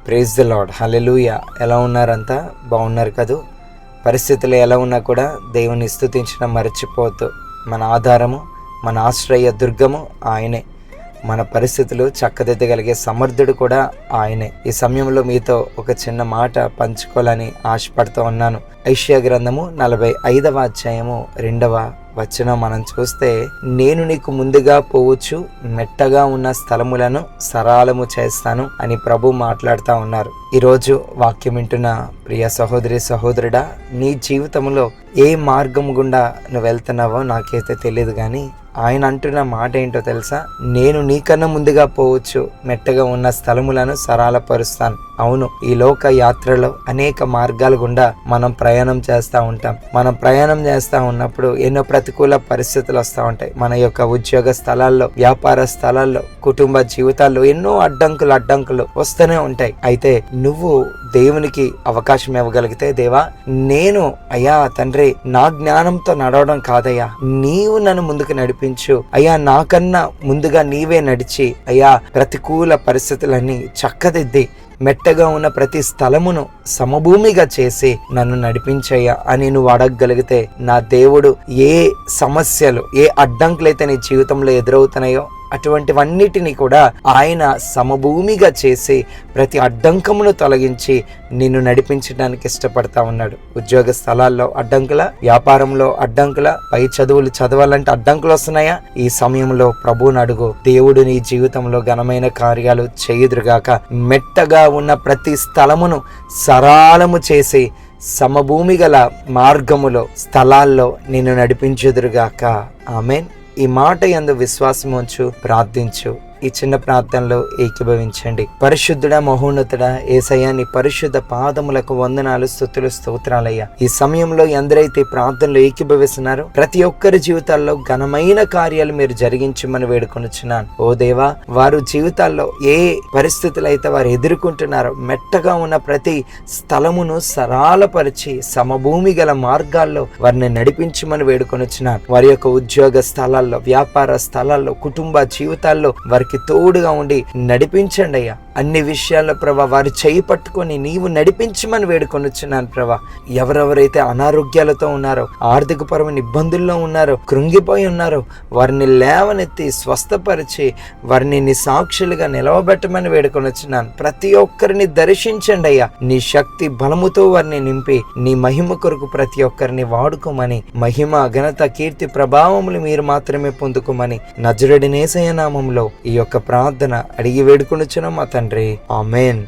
Praise the lord, హల్లెలూయా. ఎలా ఉన్నారంతా? బాగున్నారు కదూ? పరిస్థితులు ఎలా ఉన్నా కూడా దేవుని స్తుతించడం మర్చిపోవద్దు. మన ఆధారము, మన ఆశ్రయ దుర్గము ఆయనే. మన పరిస్థితులు చక్కదిద్దగలిగే సమర్థుడు కూడా ఆయనే. ఈ సమయంలో మీతో ఒక చిన్న మాట పంచుకోవాలని ఆశపడుతూ ఉన్నాను. యెషయా గ్రంథము 45వ అధ్యాయము 2వ వచనం మనం చూస్తే, నేను నీకు ముందుగా పోవచ్చు, మెట్టగా ఉన్న స్థలములను సరాలము చేస్తాను అని ప్రభు మాట్లాడుతూ ఉన్నారు. ఈరోజు వాక్యం వింటున్న ప్రియ సహోదరి సహోదరుడా, నీ జీవితంలో ఏ మార్గం గుండా నువ్వు వెళ్తున్నావో నాకైతే తెలియదు, కానీ ఆయన అంటున్న మాట ఏంటో తెలుసా? నేను నీకన్నా ముందుగా పోవచ్చు, మెట్టగా ఉన్న స్థలములను సరళపరుస్తాను. అవును, ఈ లోక యాత్రలో అనేక మార్గాల గుండా మనం ప్రయాణం చేస్తూ ఉంటాం. మనం ప్రయాణం చేస్తూ ఉన్నప్పుడు ఎన్నో ప్రతికూల పరిస్థితులు వస్తూ ఉంటాయి. మన యొక్క ఉద్యోగ స్థలాల్లో, వ్యాపార స్థలాల్లో, కుటుంబ జీవితాల్లో ఎన్నో అడ్డంకులు వస్తూనే ఉంటాయి. అయితే నువ్వు దేవునికి అవకాశం ఇవ్వగలిగితే, దేవా నేను అయ్యా తండ్రి నా జ్ఞానంతో నడవడం కాదయ్యా, నీవు నన్ను ముందుకు నడిపించు అయ్యా, నాకన్నా ముందుగా నీవే నడిచి అయ్యా ప్రతికూల పరిస్థితులన్నీ చక్కదిద్ది మెట్టగా ఉన్న ప్రతి స్థలమును సమభూమిగా చేసి నన్ను నడిపించయ్యా అని నువ్వు అడగగలిగితే, నా దేవుడు ఏ సమస్యలు, ఏ అడ్డంకులైతే నీ జీవితంలో ఎదురవుతున్నాయో అటువంటివన్నిటినీ కూడా ఆయన సమభూమిగా చేసి ప్రతి అడ్డంకమును తొలగించి నిన్ను నడిపించడానికి ఇష్టపడతా ఉన్నాడు. ఉద్యోగ స్థలాల్లో అడ్డంకుల, వ్యాపారంలో అడ్డంకుల, పై చదువులు చదవాలంటే అడ్డంకులు వస్తున్నాయా? ఈ సమయంలో ప్రభువుని అడుగు. దేవుడు నీ జీవితంలో ఘనమైన కార్యాలు చేయుదురుగాక. మెట్టగా ఉన్న ప్రతి స్థలమును సరాలము చేసి సమభూమి గల మార్గములో, స్థలాల్లో నిన్ను నడిపించుదురుగాక. ఆమేన్. ఈ మాట యందు విశ్వాసం ఉంచు, ప్రార్థించు. ఈ చిన్న ప్రార్థనలో ఏకీభవించండి. పరిశుద్ధుడా, మహోన్నతుడా యేసయ్యా, నీ పరిశుద్ధ పాదములకు వందనాలు, స్తుతులు, స్తోత్రాలయ్యా. ఈ సమయంలో ఎందరైతే ప్రార్థనలో ఏకీభవిస్తున్నారో ప్రతి ఒక్కరి జీవితాల్లో ఘనమైన కార్యాలు మీరు జరిగించమని వేడుకొనుచున్నాను. ఓ దేవా, వారు జీవితాల్లో ఏ పరిస్థితులు అయితే వారు ఎదుర్కొంటున్నారో మెట్టగా ఉన్న ప్రతి స్థలమును సరళపరిచి సమభూమి గల మార్గాల్లో వారిని నడిపించమని వేడుకొనుచున్నాను. వారి యొక్క ఉద్యోగ స్థలాల్లో, వ్యాపార స్థలాల్లో, కుటుంబ జీవితాల్లో వారికి తోడుగా ఉండి నడిపించండి అయ్యా. అన్ని విషయాల్లో ప్రభా వారు చేయి పట్టుకొని నీవు నడిపించమని వేడుకొనుచున్నాను ప్రభా. ఎవరెవరైతే అనారోగ్యాలతో ఉన్నారో, ఆర్థిక పరమైన ఇబ్బందుల్లో ఉన్నారో, కృంగిపోయి ఉన్నారో, వారిని లేవనెత్తి స్వస్థపరిచి వారిని నీ సాక్షులుగా నిలవబెట్టమని వేడుకొనుచున్నాను. ప్రతి ఒక్కరిని దర్శించండి అయ్యా. నీ శక్తి బలముతో వారిని నింపి నీ మహిమ కొరకు ప్రతి ఒక్కరిని వాడుకోమని, మహిమ ఘనత కీర్తి ప్రభావములు మీరు మాత్రమే పొందుకోమని నజరేయుడైన యేసయ్య నామములో ఈ యొక్క ప్రార్థన అడిగి వేడుకొనుచున్నాం మా తండ్రి. ఆమేన్.